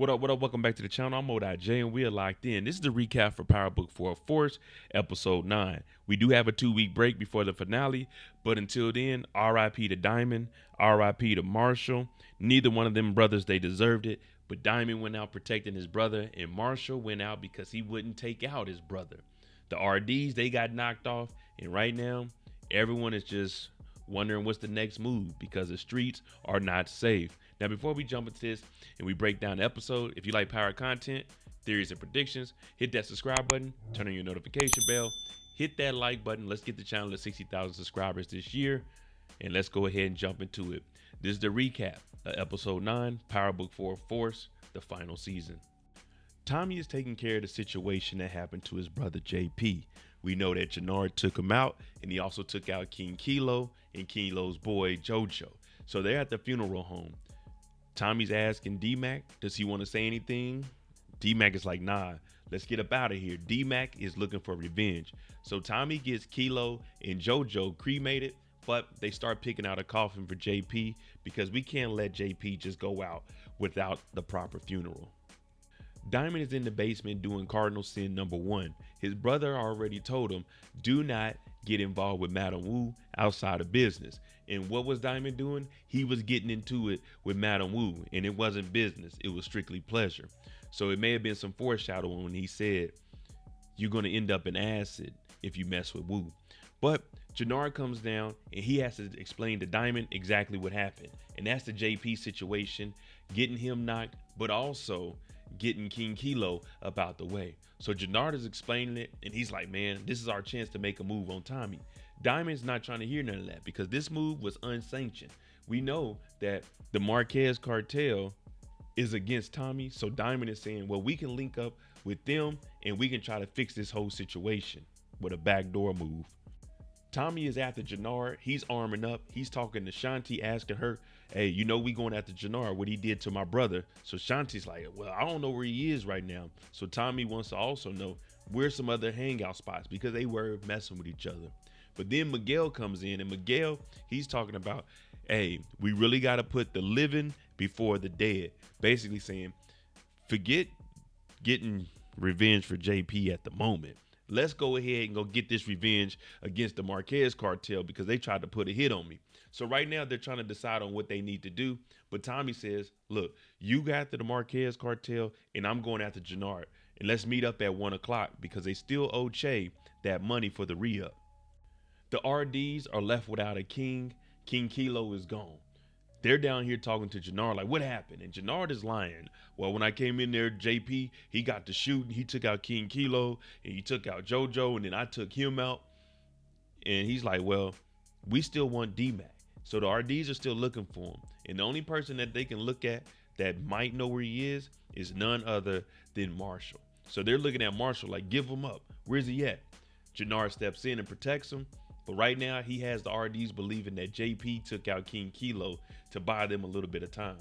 What up? Welcome back to the channel. I'm Mo.J and we are locked in. This is the recap for Power Book 4 Force, episode 9. We do have a 2-week break before the finale, but until then, RIP to Diamond, RIP to Marshall. Neither one of them brothers, they deserved it, but Diamond went out protecting his brother, and Marshall went out because he wouldn't take out his brother. The RDs, they got knocked off, and right now, everyone is just wondering what's the next move because the streets are not safe. Now, before we jump into this and we break down the episode, if you like power content, theories, and predictions, hit that subscribe button, turn on your notification bell, hit that like button. Let's get the channel to 60,000 subscribers this year, and let's go ahead and jump into it. This is the recap of episode 9, Power Book 4 Force, the final season. Tommy is taking care of the situation that happened to his brother JP. We know that Jannard took him out, and he also took out King Kilo and Kilo's boy JoJo. So they're at the funeral home. Tommy's asking D-Mac, does he want to say anything? D-Mac is like, nah, let's get up out of here. D-Mac is looking for revenge. So Tommy gets Kilo and JoJo cremated, but they start picking out a coffin for JP because we can't let JP just go out without the proper funeral. Diamond is in the basement doing cardinal sin number 1. His brother already told him, do not get involved with Madam Wu outside of business. And what was Diamond doing? He was getting into it with Madam Wu, and it wasn't business. It was strictly pleasure. So it may have been some foreshadowing when he said, you're going to end up in acid if you mess with Wu. But Jannard comes down and he has to explain to Diamond exactly what happened. And that's the JP situation, getting him knocked, but also getting King Kilo up out the way. So Jannard is explaining it, and he's like, man, this is our chance to make a move on Tommy. Diamond's not trying to hear none of that because this move was unsanctioned. We know that the Marquez cartel is against Tommy, so Diamond is saying, well, we can link up with them and we can try to fix this whole situation with a backdoor move. Tommy is after Jannard. He's arming up. He's talking to Shanti, asking her, hey, you know we going after Jannard, what he did to my brother. So Shanti's like, well, I don't know where he is right now. So Tommy wants to also know where's some other hangout spots because they were messing with each other. But then Miguel comes in, and Miguel, he's talking about, hey, we really got to put the living before the dead. Basically saying, forget getting revenge for JP at the moment. Let's go ahead and go get this revenge against the Marquez cartel because they tried to put a hit on me. So right now they're trying to decide on what they need to do. But Tommy says, look, you got after the Marquez cartel and I'm going after Jannard. And let's meet up at 1 o'clock because they still owe Che that money for the re-up. The RDs are left without a king. King Kilo is gone. They're down here talking to Jannard like, what happened? And Jannard is lying. Well, when I came in there, JP, he got to shooting. He took out King Kilo and he took out JoJo, and then I took him out. And he's like, well, we still want D-Mac. So the RDs are still looking for him. And the only person that they can look at that might know where he is none other than Marshall. So they're looking at Marshall like, give him up. Where's he at? Jannard steps in and protects him. But right now, he has the RDs believing that JP took out King Kilo to buy them a little bit of time.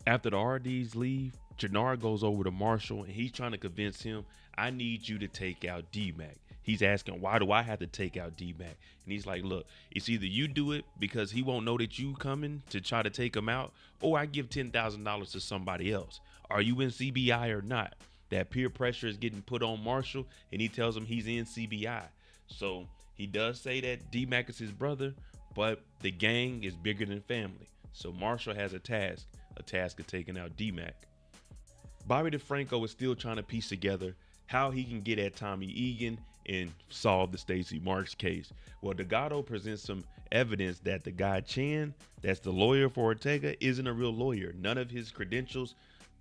After the RDs leave, Jannard goes over to Marshall, and he's trying to convince him, I need you to take out D-Mac. He's asking, why do I have to take out D-Mac? And he's like, look, it's either you do it because he won't know that you coming to try to take him out, or I give $10,000 to somebody else. Are you in CBI or not? That peer pressure is getting put on Marshall, and he tells him he's in CBI. So he does say that D-Mac is his brother, but the gang is bigger than family. So Marshall has a task of taking out D-Mac. Bobby DeFranco is still trying to piece together how he can get at Tommy Egan and solve the Stacey Marks case. Well, Delgado presents some evidence that the guy Chan, that's the lawyer for Ortega, isn't a real lawyer. None of his credentials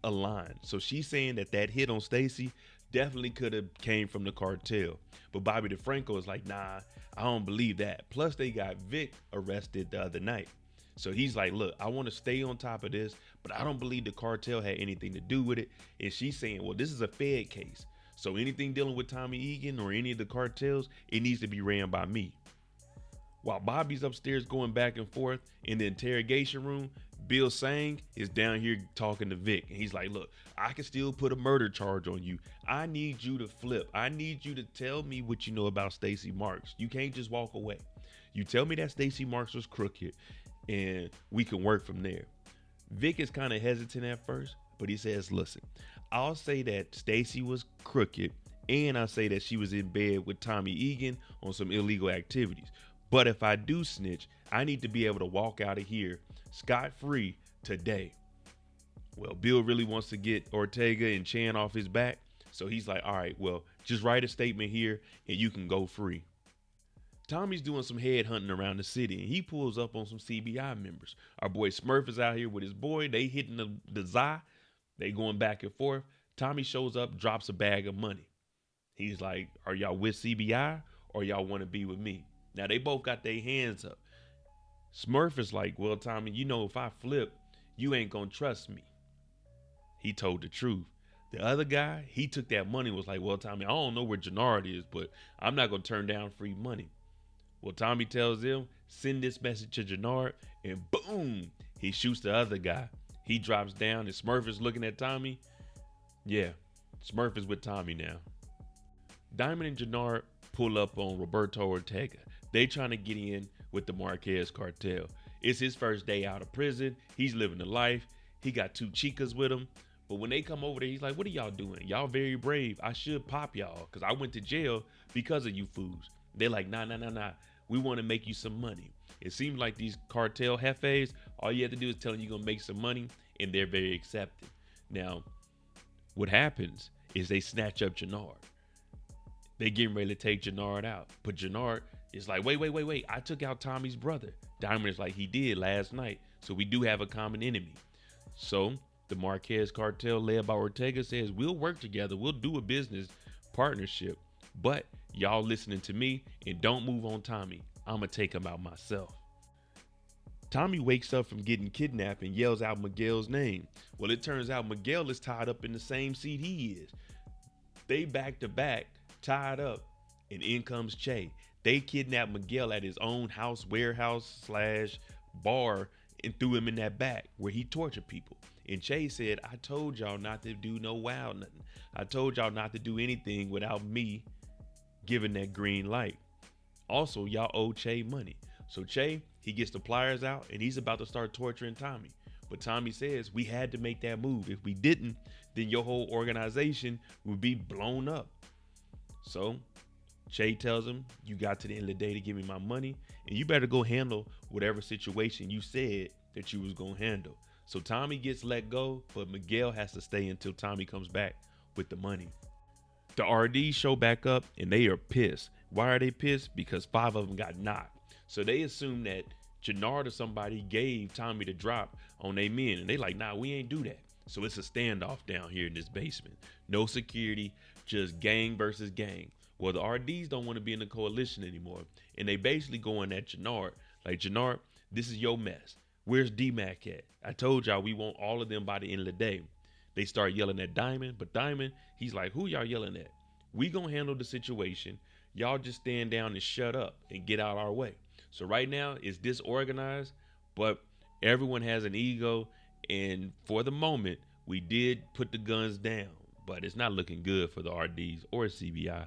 align. So she's saying that hit on Stacey definitely could have came from the cartel. But Bobby DeFranco is like, nah, I don't believe that. Plus they got Vic arrested the other night. So he's like, look, I want to stay on top of this, but I don't believe the cartel had anything to do with it. And she's saying, well, this is a Fed case. So anything dealing with Tommy Egan or any of the cartels, it needs to be ran by me. While Bobby's upstairs going back and forth in the interrogation room, Bill Sang is down here talking to Vic. And he's like, look, I can still put a murder charge on you. I need you to flip. I need you to tell me what you know about Stacey Marks. You can't just walk away. You tell me that Stacey Marks was crooked and we can work from there. Vic is kind of hesitant at first, But he says, listen, I'll say that Stacy was crooked, and I'll say that she was in bed with Tommy Egan on some illegal activities. But if I do snitch, I need to be able to walk out of here scot-free today. Well, Bill really wants to get Ortega and Chan off his back. So he's like, all right, well, just write a statement here and you can go free. Tommy's doing some head hunting around the city and he pulls up on some CBI members. Our boy Smurf is out here with his boy. They hitting the Zai. They going back and forth. Tommy shows up, drops a bag of money. He's like, are y'all with CBI or y'all want to be with me? Now, they both got their hands up. Smurf is like, well, Tommy, you know, if I flip, you ain't going to trust me. He told the truth. The other guy, he took that money and was like, well, Tommy, I don't know where Jannard is, but I'm not going to turn down free money. Well, Tommy tells them, send this message to Jannard, and boom, he shoots the other guy. He drops down, and Smurf is looking at Tommy. Yeah, Smurf is with Tommy now. Diamond and Jannard pull up on Roberto Ortega. They trying to get in with the Marquez cartel. It's his first day out of prison. He's living the life. He got 2 chicas with him. But when they come over there, he's like, what are y'all doing? Y'all very brave. I should pop y'all because I went to jail because of you fools. They're like, nah. We want to make you some money. It seems like these cartel jefes, all you have to do is tell them you're going to make some money, and they're very accepting. Now, what happens is they snatch up Jannard. They getting ready to take Jannard out. But Jannard is like, wait. I took out Tommy's brother. Diamond is like, he did last night. So we do have a common enemy. So the Marquez cartel led by Ortega says, we'll work together. We'll do a business partnership. But y'all listening to me and don't move on Tommy. I'm going to take him out myself. Tommy wakes up from getting kidnapped and yells out Miguel's name. Well, it turns out Miguel is tied up in the same seat he is. They back to back, tied up, and in comes Che. They kidnapped Miguel at his own house, warehouse / bar, and threw him in that back where he tortured people. And Che said, I told y'all not to do no wild nothing. I told y'all not to do anything without me giving that green light. Also, y'all owe Che money. So Che, he gets the pliers out and he's about to start torturing Tommy. But Tommy says, we had to make that move. If we didn't, then your whole organization would be blown up. So Che tells him, you got to the end of the day to give me my money and you better go handle whatever situation you said that you was going to handle. So Tommy gets let go, but Miguel has to stay until Tommy comes back with the money. The RDs show back up and they are pissed. Why are they pissed? Because 5 of them got knocked. So they assume that Jannard or somebody gave Tommy the drop on their men. And they like, nah, we ain't do that. So it's a standoff down here in this basement. No security, just gang versus gang. Well, the RDs don't want to be in the coalition anymore. And they basically going at Jannard. Like, Jannard, this is your mess. Where's D-Mac at? I told y'all we want all of them by the end of the day. They start yelling at Diamond, but Diamond, he's like, who y'all yelling at? We gonna handle the situation. Y'all just stand down and shut up and get out our way. So right now it's disorganized, but everyone has an ego. And for the moment, we did put the guns down, but it's not looking good for the RDs or CBI.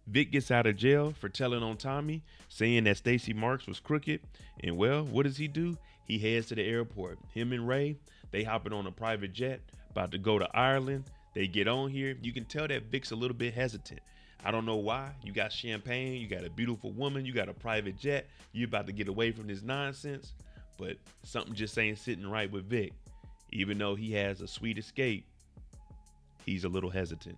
Vic gets out of jail for telling on Tommy, saying that Stacy Marks was crooked. And well, what does he do? He heads to the airport. Him and Ray, they hopping on a private jet, about to go to Ireland. They get on here. You can tell that Vic's a little bit hesitant. I don't know why. You got champagne, you got a beautiful woman, you got a private jet. You about to get away from this nonsense. But something just ain't sitting right with Vic. Even though he has a sweet escape, he's a little hesitant.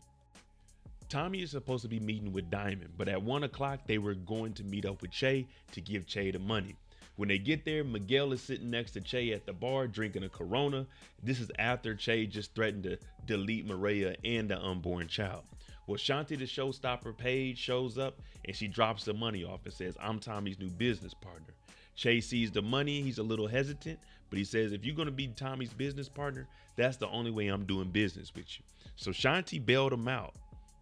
Tommy is supposed to be meeting with Diamond, but at 1 o'clock, they were going to meet up with Che to give Che the money. When they get there, Miguel is sitting next to Che at the bar drinking a Corona. This is after Che just threatened to delete Maria and the unborn child. Well, Shanti, the showstopper page, shows up and she drops the money off and says, I'm Tommy's new business partner. Che sees the money. He's a little hesitant, but he says, if you're going to be Tommy's business partner, that's the only way I'm doing business with you. So Shanti bailed him out.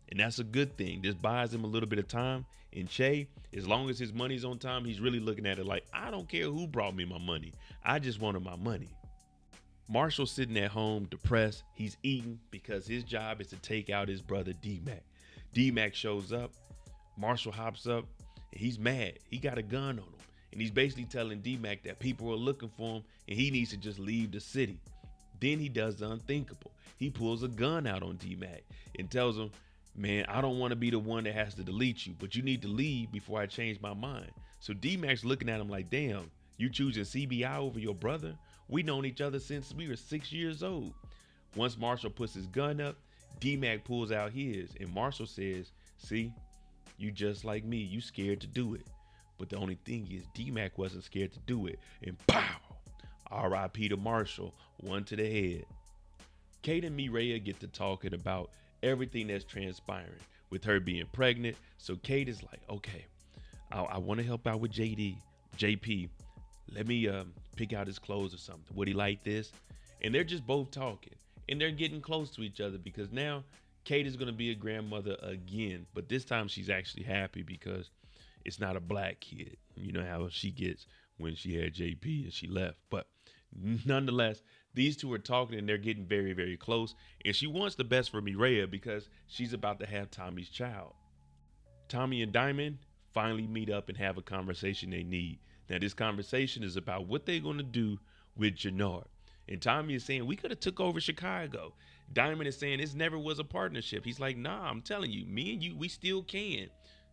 And that's a good thing. This buys him a little bit of time. And Che, as long as his money's on time, he's really looking at it like, I don't care who brought me my money. I just wanted my money. Marshall's sitting at home, depressed. He's eating because his job is to take out his brother D-Mac. D-Mac shows up. Marshall hops up. And he's mad. He got a gun on him. And he's basically telling D-Mac that people are looking for him and he needs to just leave the city. Then he does the unthinkable. He pulls a gun out on D-Mac and tells him, man, I don't want to be the one that has to delete you, but you need to leave before I change my mind. So D-Mac's looking at him like, damn, you choosing CBI over your brother? We known each other since we were 6 years old. Once Marshall puts his gun up, D-Mac pulls out his, and Marshall says, see, you just like me, you scared to do it. But the only thing is D-Mac wasn't scared to do it, and pow! R.I.P. to Marshall, one to the head. Kate and Mireya get to talking about everything that's transpiring with her being pregnant. So Kate is like, okay, I want to help out with JP. Let me pick out his clothes or something. Would he like this? And they're just both talking, and they're getting close to each other because now Kate is going to be a grandmother again. But this time she's actually happy because it's not a black kid. You know how she gets when she had JP and she left. But nonetheless, these two are talking and they're getting very, very close. And she wants the best for Mireya because she's about to have Tommy's child. Tommy and Diamond finally meet up and have a conversation they need. Now, this conversation is about what they're going to do with Jannard. And Tommy is saying, we could have took over Chicago. Diamond is saying, this never was a partnership. He's like, nah, I'm telling you, me and you, we still can.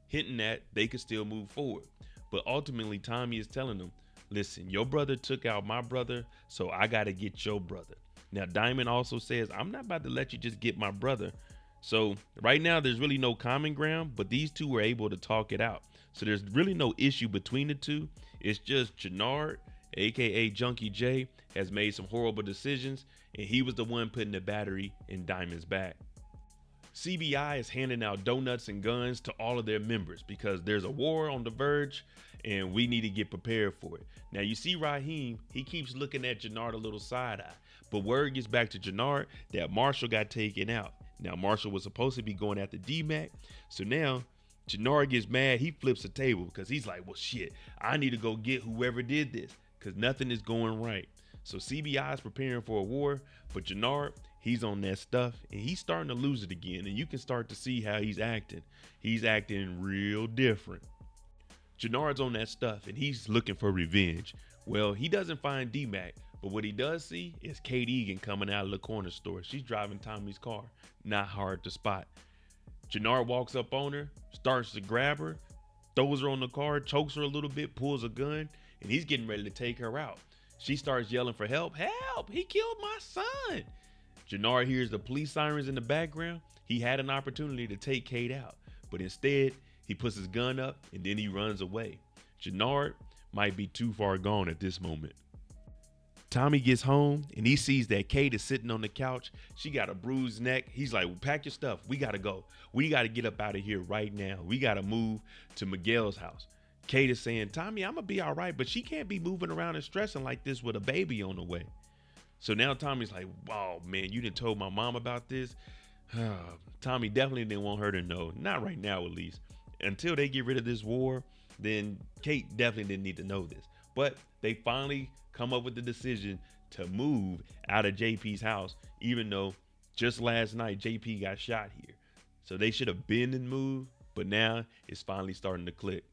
Hinting that they could still move forward. But ultimately, Tommy is telling them, listen, your brother took out my brother, so I got to get your brother. Now, Diamond also says, I'm not about to let you just get my brother. So right now, there's really no common ground, but these two were able to talk it out. So there's really no issue between the two. It's just Jannard, aka Junkie J, has made some horrible decisions, and he was the one putting the battery in Diamond's back. CBI is handing out donuts and guns to all of their members because there's a war on the verge and we need to get prepared for it. Now you see Raheem, he keeps looking at Jannard a little side eye, but word gets back to Jannard that Marshall got taken out. Now Marshall was supposed to be going after D-Mac, so now Jannard gets mad, he flips the table because he's like, well shit, I need to go get whoever did this because nothing is going right. So CBI is preparing for a war, but Jannard, he's on that stuff and he's starting to lose it again. And you can start to see how he's acting. He's acting real different. Jannard's on that stuff and he's looking for revenge. Well, he doesn't find D-Mac, but what he does see is Kate Egan coming out of the corner store. She's driving Tommy's car, not hard to spot. Jannard walks up on her, starts to grab her, throws her on the car, chokes her a little bit, pulls a gun, and he's getting ready to take her out. She starts yelling for help. Help! He killed my son! Jannard hears the police sirens in the background. He had an opportunity to take Kate out, but instead, he puts his gun up and then he runs away. Jannard might be too far gone at this moment. Tommy gets home and he sees that Kate is sitting on the couch. She got a bruised neck. He's like, well, pack your stuff. We got to go. We got to get up out of here right now. We got to move to Miguel's house. Kate is saying, Tommy, I'm going to be all right, but she can't be moving around and stressing like this with a baby on the way. So now Tommy's like, wow, man, you done told my mom about this? Tommy definitely didn't want her to know. Not right now, at least. Until they get rid of this war, then Kate definitely didn't need to know this. But they finally come up with the decision to move out of JP's house, even though just last night JP got shot here. So they should have been and moved, but now it's finally starting to click.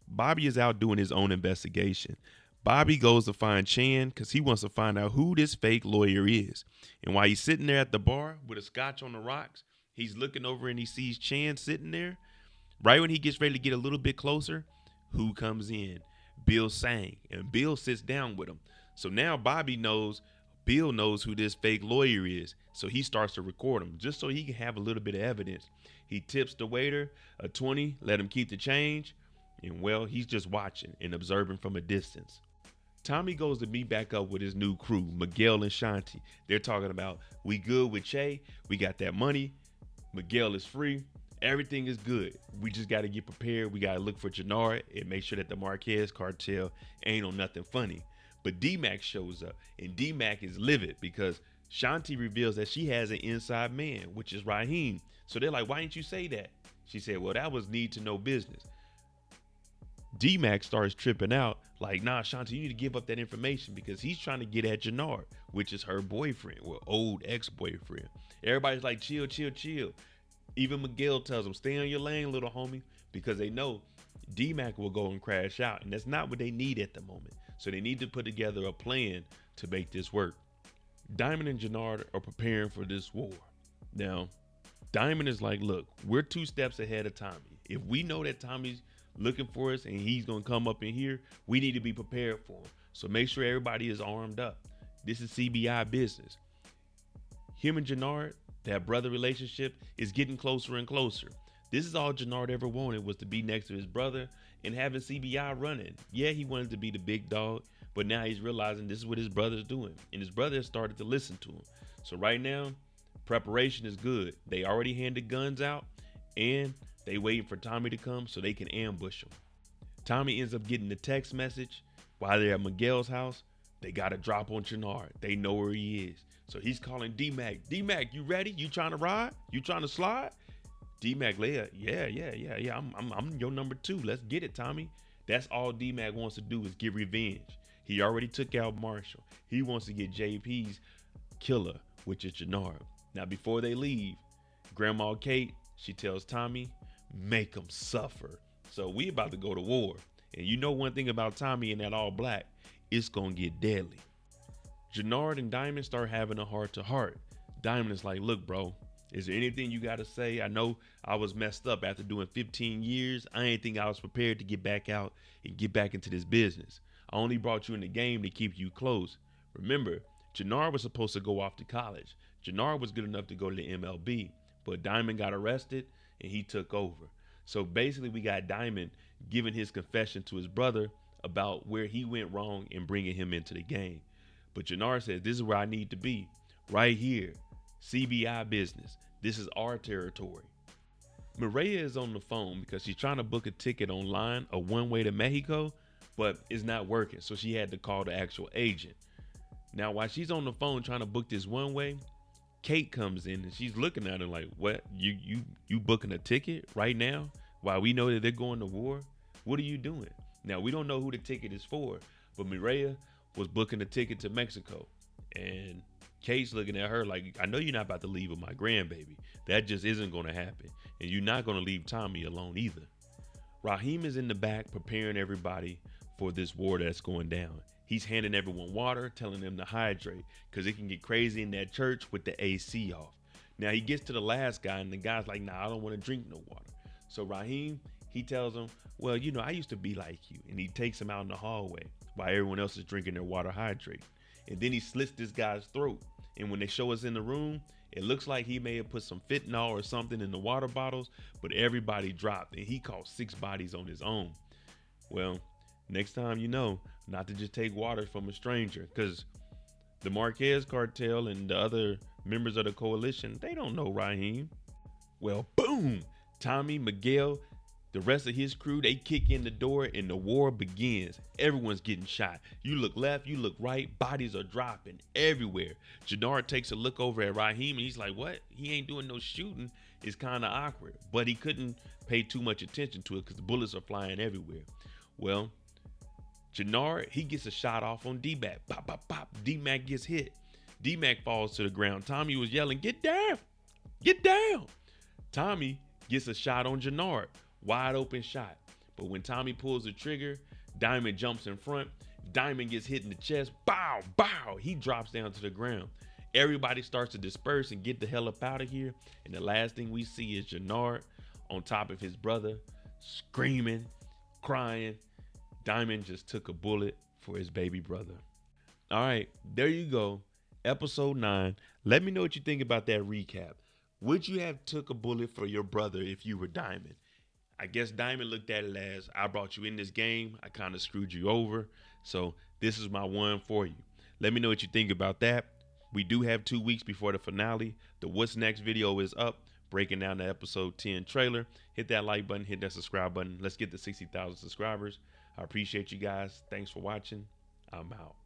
Bobby is out doing his own investigation. Bobby goes to find Chan because he wants to find out who this fake lawyer is. And while he's sitting there at the bar with a scotch on the rocks, he's looking over and he sees Chan sitting there. Right when he gets ready to get a little bit closer, who comes in? Bill Sang. And Bill sits down with him. So now Bobby knows, Bill knows who this fake lawyer is. So he starts to record him just so he can have a little bit of evidence. He tips the waiter a 20, let him keep the change. And well, he's just watching and observing from a distance. Tommy goes to meet back up with his new crew, Miguel and Shanti. They're talking about, we good with Che, we got that money, Miguel is free, everything is good. We just got to get prepared. We got to look for Jannard and make sure that the Marquez cartel ain't on nothing funny. But D-Mac shows up, and D-Mac is livid because Shanti reveals that she has an inside man, which is Raheem. So they're like, why didn't you say that? She said, well, that was need to know business. D-Mac starts tripping out like, nah, Shanti, you need to give up that information because he's trying to get at Jannard, which is her boyfriend or old ex-boyfriend. Everybody's like, chill, chill, chill. Even Miguel tells him, stay on your lane, little homie, because they know D-Mac will go and crash out. And that's not what they need at the moment. So they need to put together a plan to make this work. Diamond and Jannard are preparing for this war. Now, Diamond is like, look, we're 2 steps ahead of Tommy. If we know that Tommy's looking for us and he's going to come up in here, we need to be prepared for him. So make sure everybody is armed up. This is CBI business. Him and Jannard, that brother relationship, is getting closer and closer. This is all Jannard ever wanted, was to be next to his brother and having CBI running. Yeah, he wanted to be the big dog, but now he's realizing this is what his brother's doing. And his brother has started to listen to him. So right now, preparation is good. They already handed guns out and they waiting for Tommy to come so they can ambush him. Tommy ends up getting the text message while they're at Miguel's house. They got to drop on Jannard. They know where he is. So he's calling D-Mac. D-Mac, you ready? You trying to ride? You trying to slide? D-Mac, yeah. I'm your number 2. Let's get it, Tommy. That's all D-Mac wants to do is get revenge. He already took out Marshall. He wants to get JP's killer, which is Jannard. Now, before they leave, Grandma Kate, she tells Tommy, make him suffer. So we about to go to war. And you know one thing about Tommy and that all black, it's gonna get deadly. Jannard and Diamond start having a heart-to-heart. Diamond is like, look, bro, is there anything you got to say? I know I was messed up after doing 15 years. I ain't think I was prepared to get back out and get back into this business. I only brought you in the game to keep you close. Remember, Jannard was supposed to go off to college. Jannard was good enough to go to the MLB, but Diamond got arrested and he took over. So basically we got Diamond giving his confession to his brother about where he went wrong and bringing him into the game. But Jannard says, this is where I need to be, right here. CBI business. This is our territory. Maria is on the phone because she's trying to book a ticket online, a one-way to Mexico, but it's not working. So she had to call the actual agent. Now, while she's on the phone trying to book this one-way, Kate comes in and she's looking at her like, what? You booking a ticket right now? While we know that they're going to war? What are you doing? Now, we don't know who the ticket is for, but Maria was booking a ticket to Mexico. And Kate's looking at her like, I know you're not about to leave with my grandbaby. That just isn't going to happen. And you're not going to leave Tommy alone either. Raheem is in the back preparing everybody for this war that's going down. He's handing everyone water, telling them to hydrate because it can get crazy in that church with the AC off. Now he gets to the last guy and the guy's like, nah, I don't want to drink no water. So Raheem, he tells him, well, you know, I used to be like you. And he takes him out in the hallway while everyone else is drinking their water hydrate. And then he slits this guy's throat. And when they show us in the room, it looks like he may have put some fentanyl or something in the water bottles, but everybody dropped and he caught 6 bodies on his own. Well, next time you know not to just take water from a stranger, because the Marquez cartel and the other members of the coalition, they don't know Raheem. Well, boom, Tommy, Miguel, the rest of his crew, they kick in the door and the war begins. Everyone's getting shot. You look left, you look right, bodies are dropping everywhere. Jannard takes a look over at Raheem and he's like, what? He ain't doing no shooting. It's kind of awkward, but he couldn't pay too much attention to it because the bullets are flying everywhere. Well, Jannard, he gets a shot off on D-Mac. Pop, pop, pop. D-Mac gets hit. D-Mac falls to the ground. Tommy was yelling, get down, get down. Tommy gets a shot on Jannard. Wide open shot. But when Tommy pulls the trigger, Diamond jumps in front. Diamond gets hit in the chest. Bow, bow. He drops down to the ground. Everybody starts to disperse and get the hell up out of here. And the last thing we see is Jannard on top of his brother, screaming, crying. Diamond just took a bullet for his baby brother. All right, there you go. Episode 9. Let me know what you think about that recap. Would you have took a bullet for your brother if you were Diamond? I guess Diamond looked at it as, I brought you in this game. I kind of screwed you over. So this is my one for you. Let me know what you think about that. We do have 2 weeks before the finale. The What's Next video is up, breaking down the episode 10 trailer. Hit that like button, hit that subscribe button. Let's get to 60,000 subscribers. I appreciate you guys. Thanks for watching. I'm out.